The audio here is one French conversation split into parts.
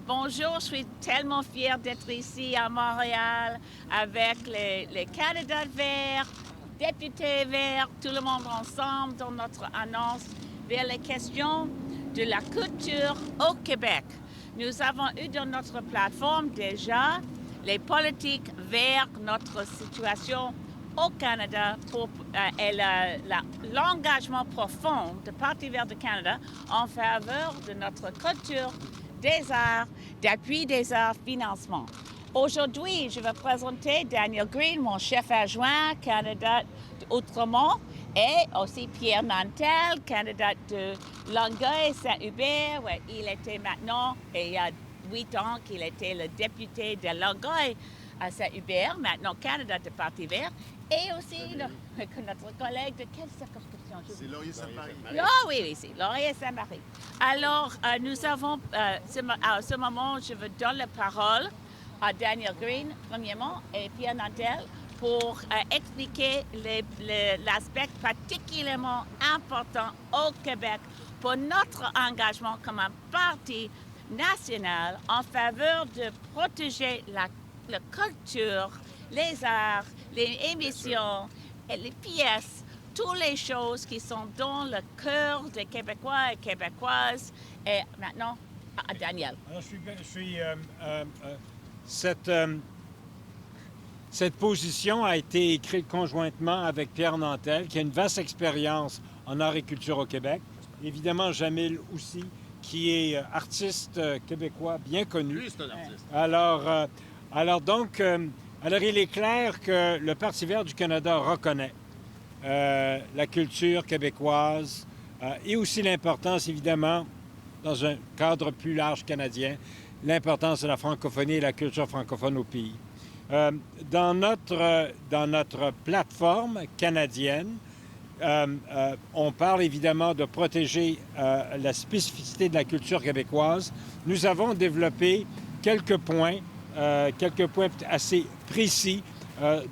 Bonjour, je suis tellement fière d'être ici à Montréal avec les candidats verts, députés verts, tout le monde ensemble dans notre annonce vers les questions de la culture au Québec. Nous avons eu dans notre plateforme déjà les politiques vers notre situation au Canada et l'engagement profond du Parti vert du Canada en faveur de notre culture, des arts, d'appui des arts, financement. Aujourd'hui, je vais présenter Daniel Green, mon chef adjoint, candidat d'Outremont, et aussi Pierre Nantel, candidat de Longueuil-Saint-Hubert, où il était maintenant, et il y a 8 ans qu'il était le député de Longueuil à Saint-Hubert, maintenant candidat du Parti vert, et aussi notre collègue de quelle circonscription? C'est Laurier-Sainte-Marie. Ah oui, c'est Laurier-Sainte-Marie. Alors, nous avons, à ce moment, je veux donner la parole à Daniel Green, premièrement, et Pierre Nantel, pour expliquer l'aspect particulièrement important au Québec pour notre engagement comme un parti national en faveur de protéger la culture, les arts, les émissions, et les pièces, toutes les choses qui sont dans le cœur des Québécois et Québécoises. Et maintenant, à Daniel. Alors, cette position a été écrite conjointement avec Pierre Nantel, qui a une vaste expérience en art et culture au Québec. Évidemment, Jamil aussi, qui est artiste québécois bien connu. Lui, c'est un artiste. Alors, il est clair que le Parti vert du Canada reconnaît la culture québécoise et aussi l'importance, évidemment, dans un cadre plus large canadien, l'importance de la francophonie et la culture francophone au pays. Dans notre plateforme canadienne, on parle évidemment de protéger la spécificité de la culture québécoise. Nous avons développé quelques points assez précis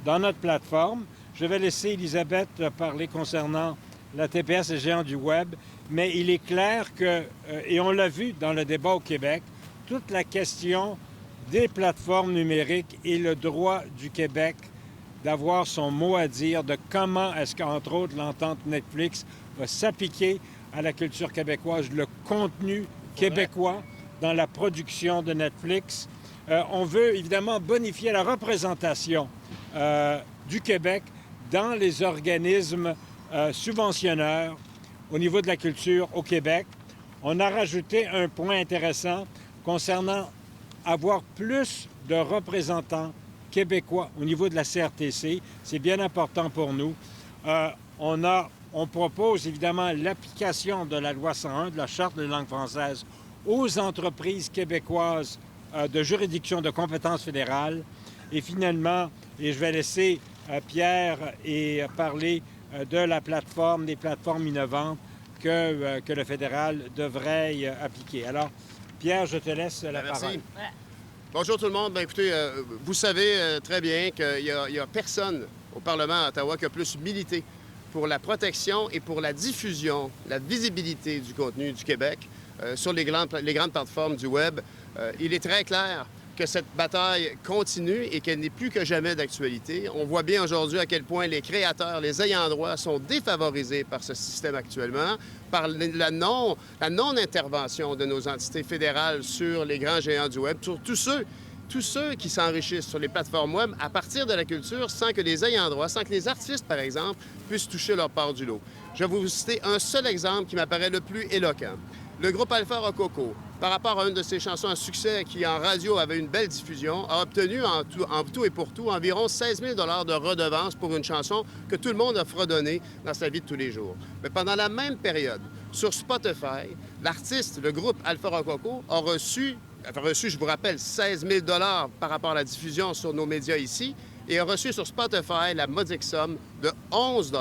dans notre plateforme. Je vais laisser Elisabeth parler concernant la TPS et les géants du Web, mais il est clair que, et on l'a vu dans le débat au Québec, toute la question des plateformes numériques et le droit du Québec d'avoir son mot à dire de comment est-ce qu'entre autres l'entente Netflix va s'appliquer à la culture québécoise, le contenu québécois dans la production de Netflix. On veut évidemment bonifier la représentation du Québec dans les organismes subventionneurs au niveau de la culture au Québec. On a rajouté un point intéressant concernant avoir plus de représentants québécois au niveau de la CRTC. C'est bien important pour nous. On propose évidemment l'application de la loi 101, de la Charte de langue française, aux entreprises québécoises de juridiction de compétences fédérales. Et finalement, et je vais laisser Pierre parler de la plateforme, des plateformes innovantes que le fédéral devrait appliquer. Alors, Pierre, je te laisse la parole. Bonjour tout le monde. Bien, écoutez, vous savez très bien qu'il n'y a personne au Parlement à Ottawa qui a plus milité pour la protection et pour la diffusion, la visibilité du contenu du Québec sur les grandes plateformes du Web. Il est très clair que cette bataille continue et qu'elle n'est plus que jamais d'actualité. On voit bien aujourd'hui à quel point les créateurs, les ayants droit sont défavorisés par ce système actuellement, par la non-intervention de nos entités fédérales sur les grands géants du Web, sur tous ceux qui s'enrichissent sur les plateformes Web à partir de la culture sans que les ayants droit, sans que les artistes, par exemple, puissent toucher leur part du lot. Je vais vous citer un seul exemple qui m'apparaît le plus éloquent. Le groupe Alpha Rococo, par rapport à une de ses chansons à succès qui, en radio, avait une belle diffusion, a obtenu en tout et pour tout environ 16 000 $ de redevances pour une chanson que tout le monde a fredonnée dans sa vie de tous les jours. Mais pendant la même période, sur Spotify, l'artiste, le groupe Alpha Rococo, a reçu, je vous rappelle, 16 000 $ par rapport à la diffusion sur nos médias ici, et a reçu sur Spotify la modique somme de 11 $.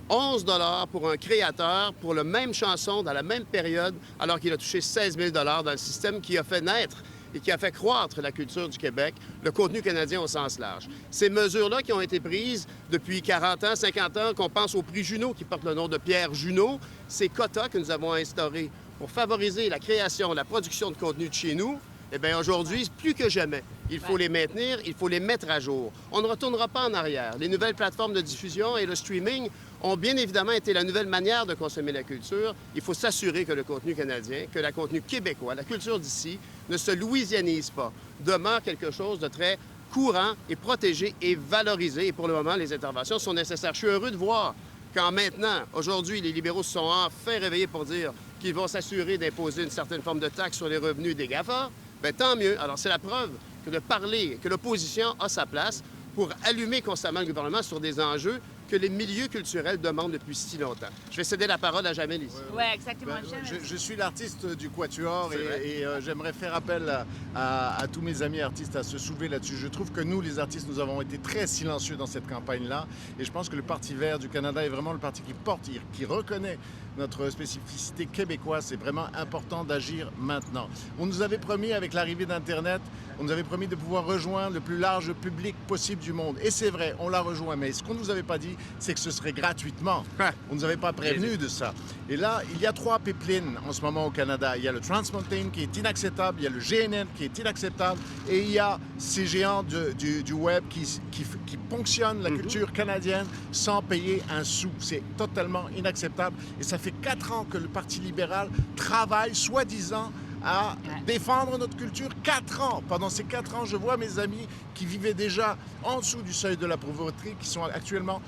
11 $ pour un créateur, pour la même chanson, dans la même période, alors qu'il a touché 16 000 $ dans le système qui a fait naître et qui a fait croître la culture du Québec, le contenu canadien au sens large. Ces mesures-là qui ont été prises depuis 40 ans, 50 ans, qu'on pense au prix Juno, qui porte le nom de Pierre Junot, ces quotas que nous avons instaurés pour favoriser la création, la production de contenu de chez nous, Eh bien, aujourd'hui, plus que jamais, il faut les maintenir, il faut les mettre à jour. On ne retournera pas en arrière. Les nouvelles plateformes de diffusion et le streaming ont bien évidemment été la nouvelle manière de consommer la culture. Il faut s'assurer que le contenu canadien, que le contenu québécois, la culture d'ici, ne se louisianise pas, demeure quelque chose de très courant et protégé et valorisé. Et pour le moment, les interventions sont nécessaires. Je suis heureux de voir quand maintenant, aujourd'hui, les libéraux se sont enfin réveillés pour dire qu'ils vont s'assurer d'imposer une certaine forme de taxe sur les revenus des GAFA. Bien, tant mieux. Alors, c'est la preuve que de parler, que l'opposition a sa place pour allumer constamment le gouvernement sur des enjeux que les milieux culturels demandent depuis si longtemps. Je vais céder la parole à Jamel ici. Oui, exactement. Je suis l'artiste du Quatuor C'est et j'aimerais faire appel à tous mes amis artistes à se soulever là-dessus. Je trouve que nous, les artistes, nous avons été très silencieux dans cette campagne-là et je pense que le Parti vert du Canada est vraiment le parti qui porte, qui reconnaît notre spécificité québécoise. C'est vraiment important d'agir maintenant. On nous avait promis, avec l'arrivée d'Internet, on nous avait promis de pouvoir rejoindre le plus large public possible du monde. Et c'est vrai, on l'a rejoint. Mais ce qu'on ne nous avait pas dit, c'est que ce serait gratuitement. On ne nous avait pas prévenu de ça. Et là, il y a 3 pipelines en ce moment au Canada. Il y a le Trans Mountain qui est inacceptable, il y a le GNN qui est inacceptable, et il y a ces géants du web qui ponctionnent la culture canadienne sans payer un sou. C'est totalement inacceptable. Et ça fait 4 ans que le Parti libéral travaille, soi-disant, à défendre notre culture. 4 ans. Pendant ces 4 ans, je vois mes amis qui vivaient déjà en dessous du seuil de la pauvreté, qui sont actuellement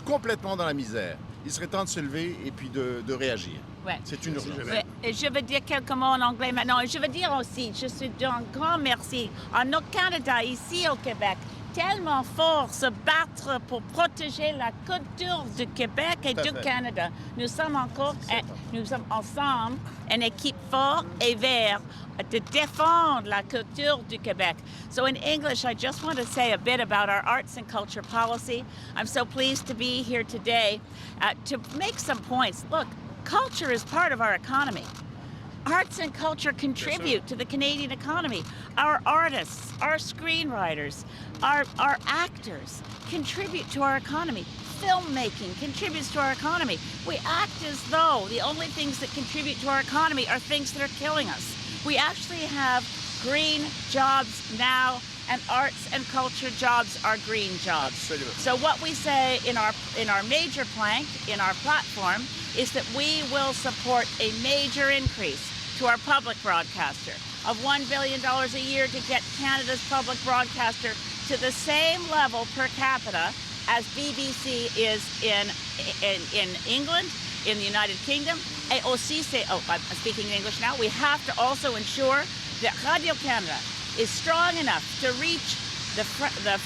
complètement dans la misère. Il serait temps de se lever et puis de réagir. Ouais. C'est une urgence. Ouais. Et je veux dire quelques mots en anglais maintenant. Et je veux dire aussi, je suis d'un grand merci à nos Canada ici au Québec, tellement fort se battre pour protéger la culture du Québec et du Canada. Nous sommes ensemble une équipe forte et verte to défendre la culture du Québec. So in English, I just want to say a bit about our arts and culture policy. I'm so pleased to be here today to make some points. Look, culture is part of our economy. Arts and culture contribute to the Canadian economy. Our artists, our screenwriters, our actors contribute to our economy. Filmmaking contributes to our economy. We act as though the only things that contribute to our economy are things that are killing us. We actually have green jobs now, and arts and culture jobs are green jobs. Absolutely. So what we say in our major plank, in our platform, is that we will support a major increase to our public broadcaster of $1 billion a year to get Canada's public broadcaster to the same level per capita as BBC is in England, in the United Kingdom. Et aussi, I'm speaking in English now, we have to also ensure that Radio-Canada is strong enough to reach the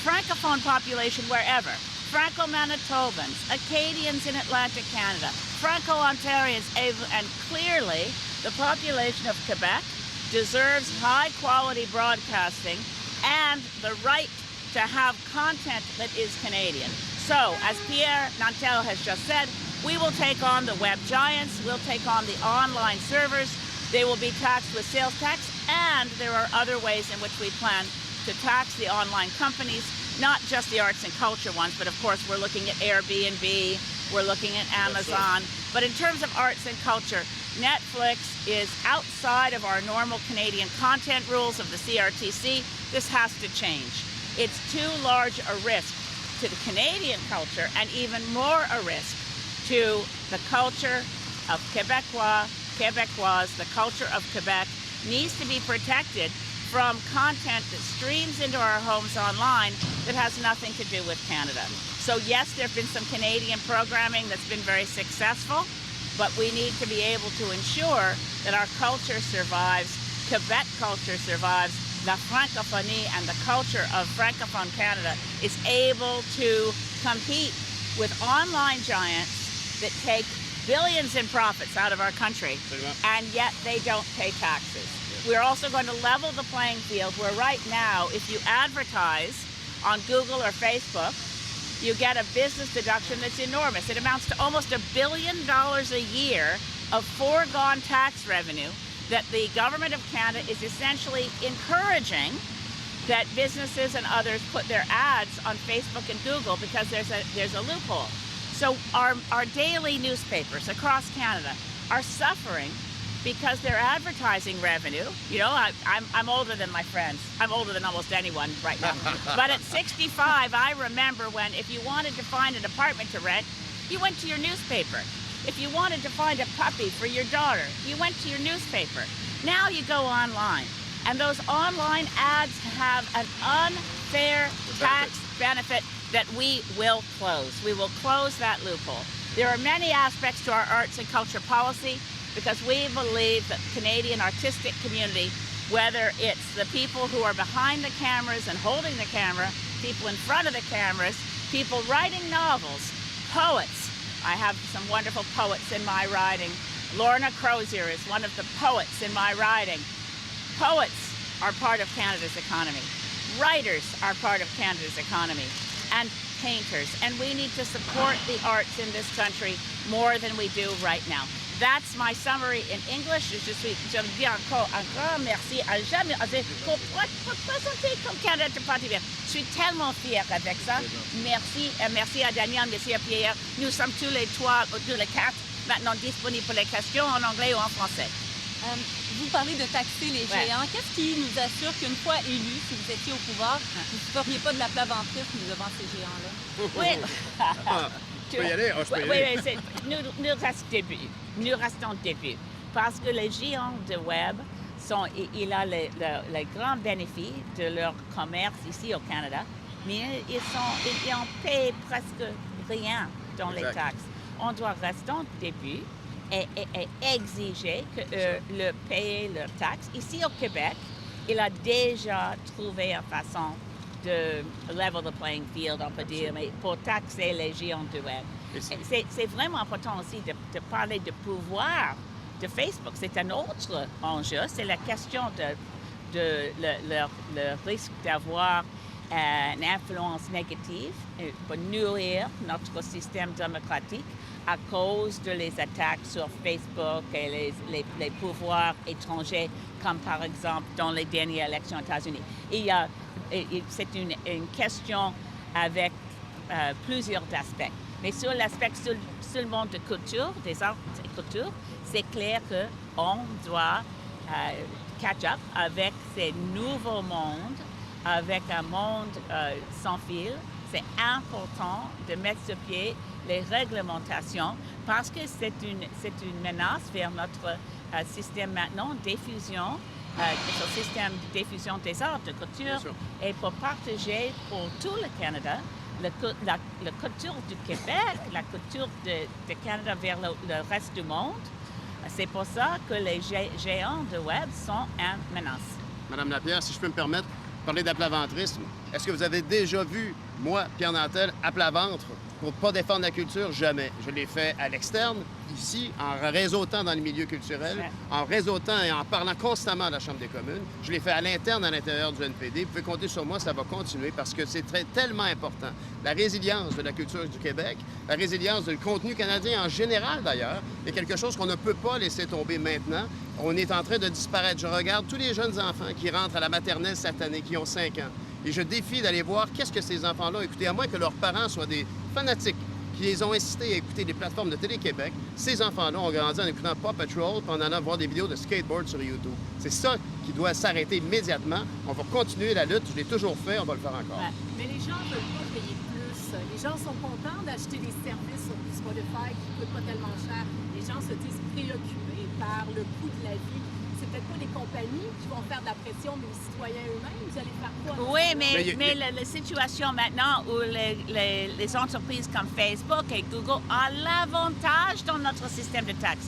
Francophone population wherever. Franco-Manitobans, Acadians in Atlantic Canada, Franco-Ontarians, and clearly the population of Quebec deserves high-quality broadcasting and the right to have content that is Canadian. So, as Pierre Nantel has just said, we will take on the web giants, we'll take on the online servers, they will be taxed with sales tax, and there are other ways in which we plan to tax the online companies, not just the arts and culture ones, but of course we're looking at Airbnb, we're looking at Amazon. But in terms of arts and culture, Netflix is outside of our normal Canadian content rules of the CRTC. This has to change. It's too large a risk to the Canadian culture and even more a risk to the culture of Quebecois, the culture of Quebec needs to be protected from content that streams into our homes online that has nothing to do with Canada. So yes, there have been some Canadian programming that's been very successful, but we need to be able to ensure that our culture survives, Quebec culture survives, la francophonie and the culture of Francophone Canada is able to compete with online giants that take billions in profits out of our country, and yet they don't pay taxes. We're also going to level the playing field where right now, if you advertise on Google or Facebook, you get a business deduction that's enormous. It amounts to almost $1 billion a year of foregone tax revenue that the government of Canada is essentially encouraging that businesses and others put their ads on Facebook and Google because there's a loophole. So our daily newspapers across Canada are suffering because their advertising revenue, you know, I'm older than my friends. I'm older than almost anyone right now. But at 65, I remember when if you wanted to find an apartment to rent, you went to your newspaper. If you wanted to find a puppy for your daughter, you went to your newspaper. Now you go online. And those online ads have an unfair tax benefit that we will close. We will close that loophole. There are many aspects to our arts and culture policy because we believe that Canadian artistic community, whether it's the people who are behind the cameras and holding the camera, people in front of the cameras, people writing novels, poets. I have some wonderful poets in my writing. Lorna Crozier is one of the poets in my writing. Poets are part of Canada's economy. Writers are part of Canada's economy. And painters. And we need to support the arts in this country more than we do right now. That's my summary in English. Je dis encore un grand merci à jamais pour présenter comme Canada Parti Vert. Je suis tellement fière avec ça. Merci, merci à Daniel, merci à Pierre. Nous sommes tous les quatre maintenant disponibles pour les questions en anglais ou en français. Vous parlez de taxer les géants. Qu'est-ce qui nous assure qu'une fois élus, si vous étiez au pouvoir, vous ne feriez pas de la plaventrisme devant ces géants-là? Oui. Je peux y aller? Je peux y aller. Oui, nous restons début. Parce que les géants de web, ils ont les grands bénéfices de leur commerce ici au Canada, mais ils en paient presque rien dans les taxes. On doit rester au début et exiger qu'eux le paient leurs taxes. Ici au Québec, il a déjà trouvé une façon de level the playing field, on peut dire, mais pour taxer les géants du web. C'est vraiment important aussi de parler de pouvoir de Facebook. C'est un autre enjeu. C'est la question de le risque d'avoir une influence négative pour nourrir notre système démocratique à cause de les attaques sur Facebook et les pouvoirs étrangers, comme par exemple dans les dernières élections aux États-Unis. C'est une question avec plusieurs aspects. Mais sur l'aspect seulement de culture, des arts et culture, c'est clair qu'on doit catch up avec ces nouveaux mondes, avec un monde sans fil. C'est important de mettre sur pied les réglementations parce que c'est une menace vers notre système maintenant de diffusion, notre système de diffusion des arts, de culture, et pour partager pour tout le Canada la culture du Québec, la culture du Canada vers le reste du monde. C'est pour ça que les géants de web sont une menace. Madame Lapierre, si je peux me permettre, parler d'aplaventrisme. Est-ce que vous avez déjà vu, moi, Pierre Nantel, à plat ventre pour ne pas défendre la culture? Jamais. Je l'ai fait à l'externe, ici, en réseautant dans le milieu culturel, en réseautant et en parlant constamment à la Chambre des communes. Je l'ai fait à l'interne, à l'intérieur du NPD. Vous pouvez compter sur moi, ça va continuer parce que c'est tellement important. La résilience de la culture du Québec, la résilience du contenu canadien en général, d'ailleurs, est quelque chose qu'on ne peut pas laisser tomber maintenant. On est en train de disparaître. Je regarde tous les jeunes enfants qui rentrent à la maternelle cette année, qui ont 5 ans. Et je défie d'aller voir qu'est-ce que ces enfants-là ont écouté, à moins que leurs parents soient des fanatiques qui les ont incités à écouter des plateformes de Télé-Québec. Ces enfants-là ont grandi en écoutant Paw Patrol puis en allant voir des vidéos de skateboard sur YouTube. C'est ça qui doit s'arrêter immédiatement. On va continuer la lutte. Je l'ai toujours fait. On va le faire encore. Ouais. Mais les gens ne veulent pas payer plus. Les gens sont contents d'acheter des services sur Spotify qui ne coûtent pas tellement cher. Les gens se disent préoccupés par le coût de la vie. C'est peut-être pas les compagnies qui vont faire de la pression, mais les citoyens eux-mêmes. Vous allez faire quoi? Oui, mais la situation maintenant où les entreprises comme Facebook et Google ont l'avantage dans notre système de taxes.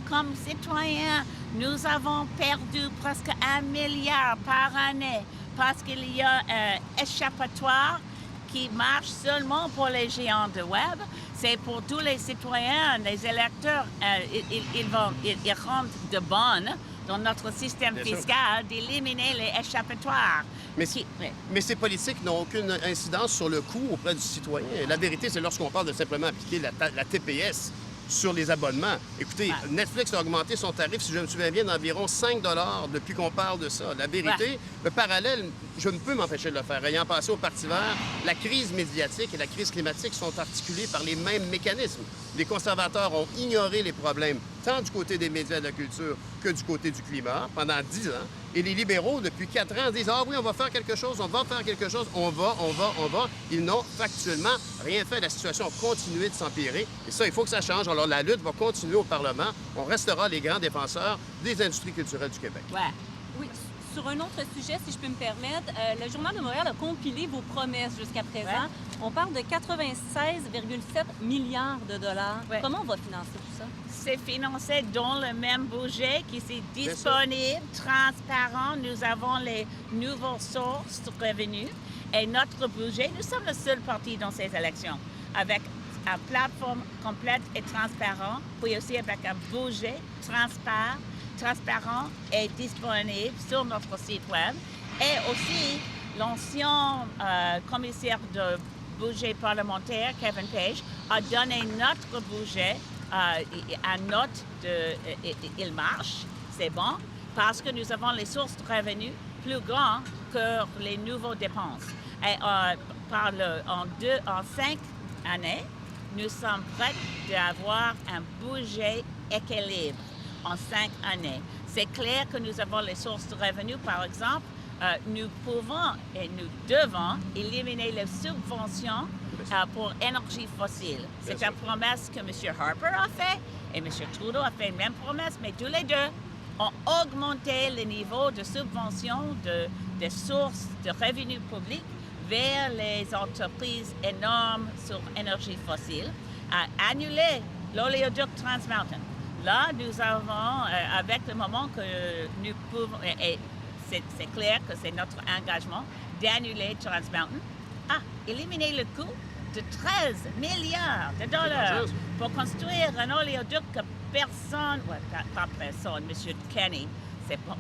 Comme citoyens, nous avons perdu presque 1 milliard par année parce qu'il y a un échappatoire qui marche seulement pour les géants de web. C'est pour tous les citoyens, les électeurs, ils rendent de bonne dans notre système fiscal d'éliminer les échappatoires. Mais ces politiques n'ont aucune incidence sur le coût auprès du citoyen. La vérité, c'est lorsqu'on parle de simplement appliquer la TPS. sur les abonnements. Écoutez, Netflix a augmenté son tarif, si je me souviens bien, d'environ 5 depuis qu'on parle de ça. La vérité, le parallèle, je ne peux m'empêcher de le faire. Ayant passé au Parti vert, la crise médiatique et la crise climatique sont articulées par les mêmes mécanismes. Les conservateurs ont ignoré les problèmes, tant du côté des médias et de la culture que du côté du climat, pendant 10 ans. Et les libéraux, depuis 4 ans, disent « Ah oui, on va faire quelque chose, on va faire quelque chose, on va. » Ils n'ont factuellement rien fait. La situation a continué de s'empirer. Et ça, il faut que ça change. Alors, la lutte va continuer au Parlement. On restera les grands défenseurs des industries culturelles du Québec. Ouais. Oui. Sur un autre sujet, si je peux me permettre, le Journal de Montréal a compilé vos promesses jusqu'à présent. Ouais. On parle de 96,7 milliards de dollars. Ouais. Comment on va financer tout ça? C'est financé dans le même budget qui est disponible, transparent. Nous avons les nouvelles sources de revenus. Et notre budget, nous sommes le seul parti dans ces élections avec une plateforme complète et transparente, puis aussi avec un budget transparent et disponible sur notre site web. Et aussi, l'ancien commissaire de budget parlementaire, Kevin Page, a donné notre budget à note il marche, c'est bon, parce que nous avons les sources de revenus plus grandes que les nouvelles dépenses. Et en 5 années, nous sommes prêts d'avoir un budget équilibre en 5 années. C'est clair que nous avons les sources de revenus, par exemple, nous pouvons et nous devons éliminer les subventions pour énergie fossile. C'est une promesse que M. Harper a fait et M. Trudeau a fait une même promesse, mais tous les deux ont augmenté le niveau de subventions des sources de revenus publics vers les entreprises énormes sur énergie fossile, à annuler l'oléoduc Trans Mountain. Là, nous avons, avec le moment que nous pouvons, et c'est clair que c'est notre engagement d'annuler Trans Mountain, éliminer le coût de 13 milliards de dollars pour construire un oléoduc que personne, pas personne, M. Kenny,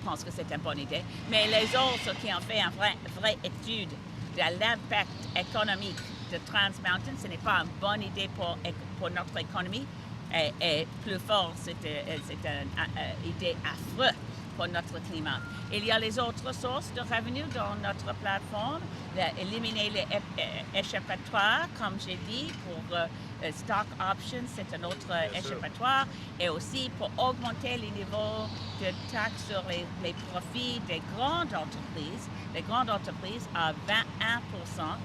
pense que c'est une bonne idée, mais les autres qui ont fait une vraie étude de l'impact économique de Trans Mountain, ce n'est pas une bonne idée pour notre économie. Et plus fort, c'est une idée affreuse pour notre climat. Il y a les autres sources de revenus dans notre plateforme, éliminer les échappatoires, comme j'ai dit, pour stock options, c'est un autre échappatoire, et aussi pour augmenter les niveaux de taxes sur les profits des grandes entreprises. Les grandes entreprises à 21%,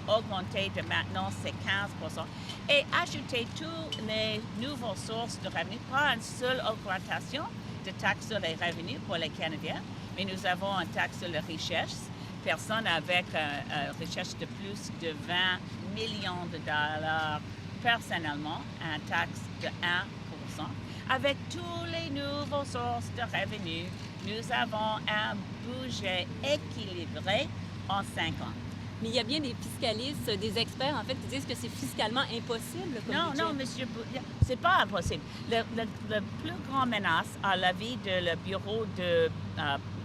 augmenter de maintenant c'est 15%, et ajouter toutes les nouvelles sources de revenus, pas une seule augmentation de taxes sur les revenus pour les Canadiens, mais nous avons une taxe sur la richesse. Personne avec une richesse de plus de 20 millions de dollars personnellement, une taxe de 1%. Avec tous les nouvelles sources de revenus, nous avons un budget équilibré en 5 ans. Mais il y a bien des fiscalistes, des experts, en fait, qui disent que c'est fiscalement impossible. Non, monsieur, c'est pas impossible. La plus grande menace, à l'avis de le bureau de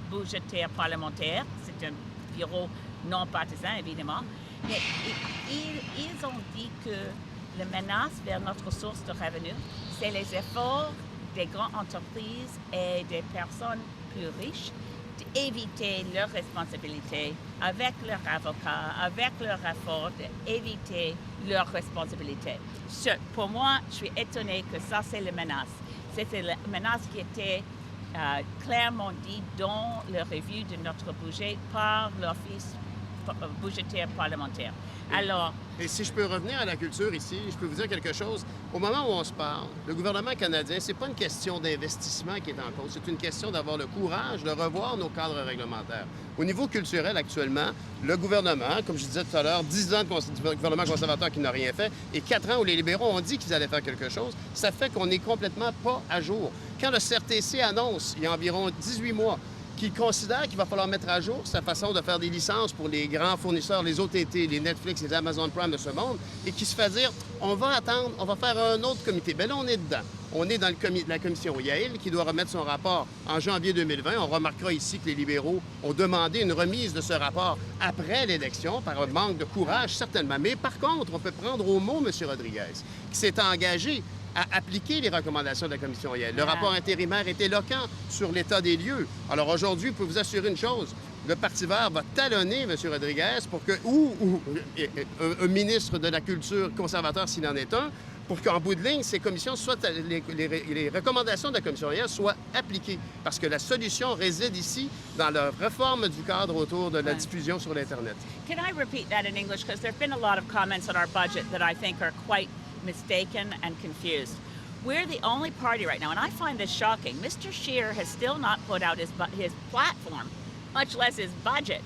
budgétaire parlementaire, c'est un bureau non partisan, évidemment, mais ils ont dit que la menace vers notre source de revenus, c'est les efforts des grandes entreprises et des personnes plus riches d'éviter leurs responsabilités avec leurs avocats, avec leurs efforts, d'éviter leurs responsabilités. Pour moi, je suis étonnée que ça, c'est la menace. C'était la menace qui était clairement dit dans le revue de notre budget par l'Office budgétaire parlementaire. Alors, et si je peux revenir à la culture ici, je peux vous dire quelque chose. Au moment où on se parle, le gouvernement canadien, c'est pas une question d'investissement qui est en cause, c'est une question d'avoir le courage de revoir nos cadres réglementaires. Au niveau culturel, actuellement, le gouvernement, comme je disais tout à l'heure, 10 ans de gouvernement conservateur qui n'a rien fait, et 4 ans où les libéraux ont dit qu'ils allaient faire quelque chose, ça fait qu'on n'est complètement pas à jour. Quand le CRTC annonce, il y a environ 18 mois, qui considère qu'il va falloir mettre à jour sa façon de faire des licences pour les grands fournisseurs, les OTT, les Netflix, les Amazon Prime de ce monde, et qui se fait dire, on va attendre, on va faire un autre comité. Bien là, on est dedans. On est dans la commission Yale qui doit remettre son rapport en janvier 2020. On remarquera ici que les libéraux ont demandé une remise de ce rapport après l'élection, par un manque de courage, certainement. Mais par contre, on peut prendre au mot M. Rodriguez, qui s'est engagé à appliquer les recommandations de la commission Yale. Le rapport intérimaire est éloquent sur l'état des lieux. Alors aujourd'hui, vous pouvez vous assurer une chose, le Parti vert va talonner M. Rodriguez pour que, ou un ministre de la Culture conservateur s'il en est un, pour qu'en bout de ligne, ces commissions soient, les recommandations de la commission Yale soient appliquées. Parce que la solution réside ici dans la réforme du cadre autour de la diffusion sur l'Internet. Can I repeat that in English? Because there have been a lot of comments on our budget that I think are quite mistaken and confused. We're the only party right now, and I find this shocking. Mr. Scheer has still not put out his platform, much less his budget.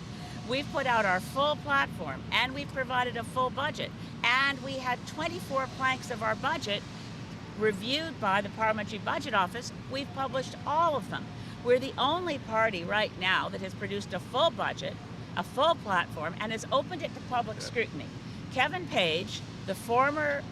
We've put out our full platform, and we've provided a full budget. And we had 24 planks of our budget reviewed by the Parliamentary Budget Office. We've published all of them. We're the only party right now that has produced a full budget, a full platform, and has opened it to public scrutiny. Kevin Page, the former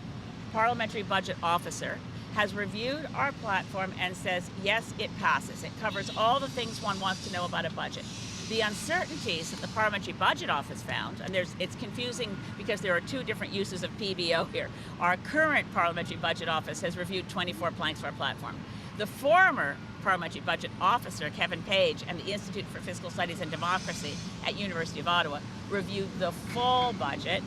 Parliamentary Budget Officer, has reviewed our platform and says, yes, it passes. It covers all the things one wants to know about a budget. The uncertainties that the Parliamentary Budget Office found, and it's confusing because there are two different uses of PBO here. Our current Parliamentary Budget Office has reviewed 24 planks of our platform. The former Parliamentary Budget Officer, Kevin Page, and the Institute for Fiscal Studies and Democracy at University of Ottawa reviewed the full budget,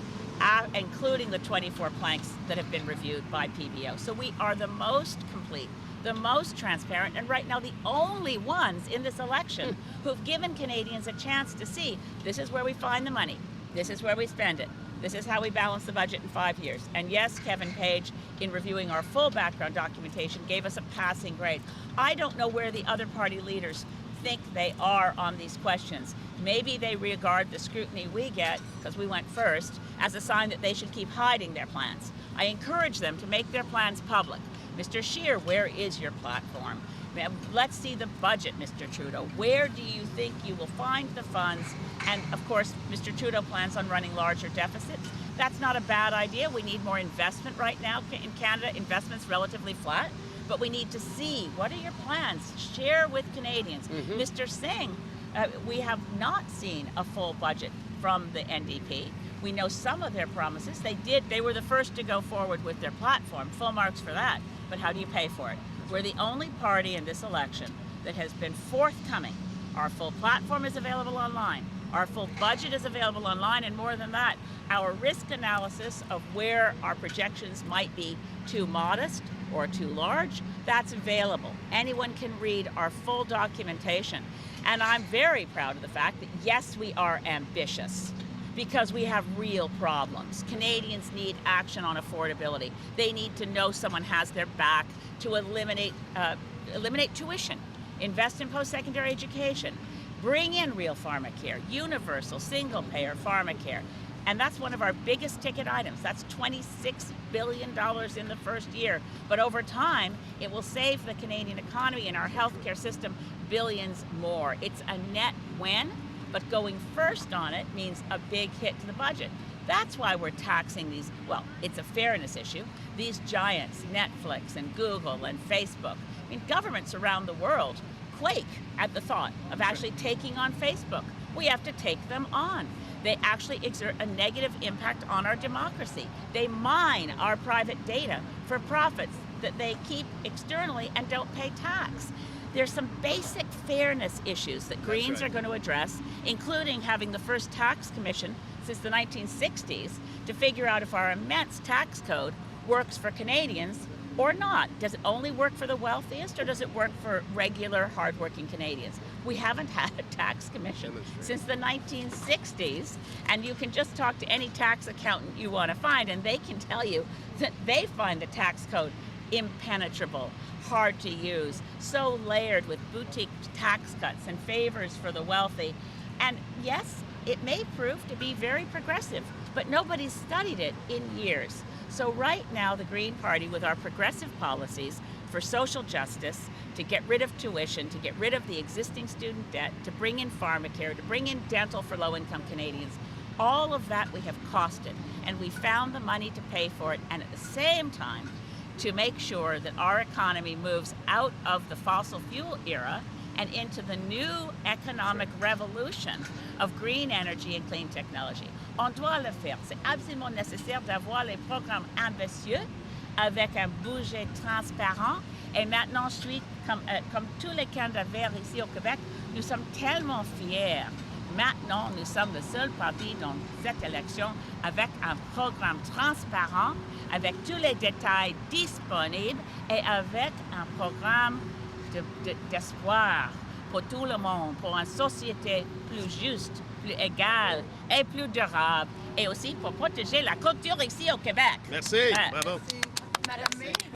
including the 24 planks that have been reviewed by PBO. So we are the most complete, the most transparent, and right now the only ones in this election who've given Canadians a chance to see this is where we find the money, this is where we spend it, this is how we balance the budget in 5 years. And yes, Kevin Page, in reviewing our full background documentation, gave us a passing grade. I don't know where the other party leaders think they are on these questions. Maybe they regard the scrutiny we get, because we went first, as a sign that they should keep hiding their plans. I encourage them to make their plans public. Mr. Scheer, where is your platform? Let's see the budget, Mr. Trudeau. Where do you think you will find the funds? And of course, Mr. Trudeau plans on running larger deficits. That's not a bad idea. We need more investment right now in Canada. Investment's relatively flat, but we need to see what are your plans. Share with Canadians. Mr. Singh, we have not seen a full budget from the NDP. We know some of their promises. They were the first to go forward with their platform. Full marks for that. But how do you pay for it? We're the only party in this election that has been forthcoming. Our full platform is available online. Our full budget is available online, and more than that, our risk analysis of where our projections might be too modest or too large, that's available. Anyone can read our full documentation. And I'm very proud of the fact that, yes, we are ambitious, because we have real problems. Canadians need action on affordability. They need to know someone has their back to eliminate tuition, invest in post-secondary education, bring in real pharmacare, universal, single-payer pharmacare. And that's one of our biggest ticket items. That's $26 billion in the first year. But over time, it will save the Canadian economy and our healthcare system billions more. It's a net win. But going first on it means a big hit to the budget. That's why we're taxing these, well, it's a fairness issue, these giants, Netflix and Google and Facebook. I mean, governments around the world quake at the thought of actually taking on Facebook. We have to take them on. They actually exert a negative impact on our democracy. They mine our private data for profits that they keep externally and don't pay tax. There's some basic fairness issues that Greens are going to address, including having the first tax commission since the 1960s to figure out if our immense tax code works for Canadians or not. Does it only work for the wealthiest, or does it work for regular, hardworking Canadians? We haven't had a tax commission since the 1960s, and you can just talk to any tax accountant you want to find, and they can tell you that they find the tax code impenetrable, hard to use, so layered with boutique tax cuts and favors for the wealthy. And yes, it may prove to be very progressive, but nobody's studied it in years. So right now, the Green Party, with our progressive policies for social justice, to get rid of tuition, to get rid of the existing student debt, to bring in pharmacare, to bring in dental for low-income Canadians, all of that we have costed, and we found the money to pay for it, and at the same time, to make sure that our economy moves out of the fossil fuel era and into the new economic revolution of green energy and clean technology. On doit le faire. C'est absolument nécessaire d'avoir les programmes ambitieux avec un budget transparent. Et maintenant, je suis, comme tous les candidats verts ici au Québec, nous sommes tellement fiers. Maintenant, nous sommes le seul parti dans cette élection avec un programme transparent, avec tous les détails disponibles et avec un programme d'espoir pour tout le monde, pour une société plus juste, plus égale et plus durable, et aussi pour protéger la culture ici au Québec. Merci. Bravo. Madame May.